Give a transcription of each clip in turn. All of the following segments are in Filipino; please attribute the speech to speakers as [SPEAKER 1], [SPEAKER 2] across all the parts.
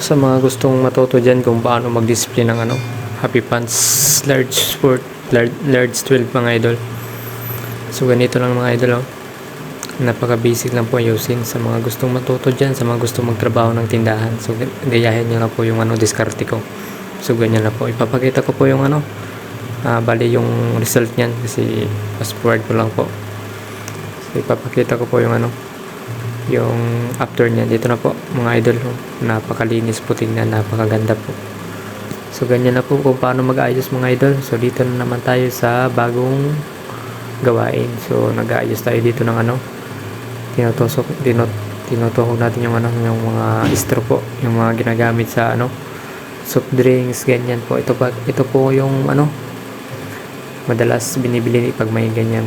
[SPEAKER 1] Sa mga gustong matuto dyan kung paano mag-display ng Happy Pants large sport, large 12 mga idol. So ganito lang mga idol, oh. Napaka basic lang po ayusin sa mga gustong matuto dyan, sa mga gustong magtrabaho ng tindahan. So gayahin nyo lang po yung diskarte ko. So ganyan lang po, ipapakita ko po yung bali yung result nyan kasi fast forward ko lang po. So ipapakita ko po yung yung after niya. Dito na po mga idol, napakalinis po tingnan, napakaganda po. So ganyan na po kung paano mag-ayos mga idol. So dito na naman tayo sa bagong gawain. So nag-aayos tayo dito ng tinutusok natin yung yung mga straw po, yung mga ginagamit sa soft drinks, ganyan po. Ito po yung madalas binibili pag may ganyan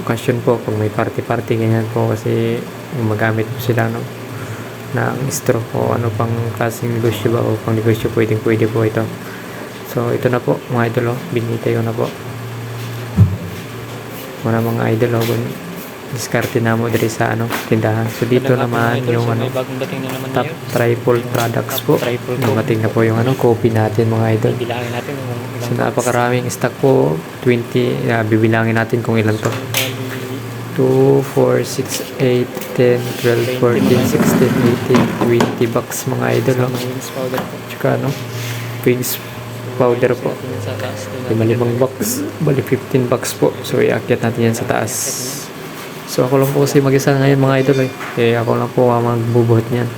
[SPEAKER 1] okasyon po, pag may party ganyan po, kasi gumagamit po sila ng straw o pang klaseng negosyo ba o pang negosyo, pwede po ito. So ito na po mga idol, binitay ko na po mga idol, diskarte na mo diri sa tindahan. So dito naman yung top triple products po. Dumating na po yung coffee natin mga idol.
[SPEAKER 2] Bilangin natin
[SPEAKER 1] So napakaraming stock po, 20, bibilangin natin kung ilan to. 2, 4, 6, 8, 10, 12, 14, 16, 18, 20 bucks mga idol,
[SPEAKER 2] wings powder po.
[SPEAKER 1] tsaka wings powder po, 5 bucks, bali 15 bucks po. So iakyat natin yan sa taas. So ako lang po kasi mag-isa ngayon mga idol, ako lang po magbubuhat niyan.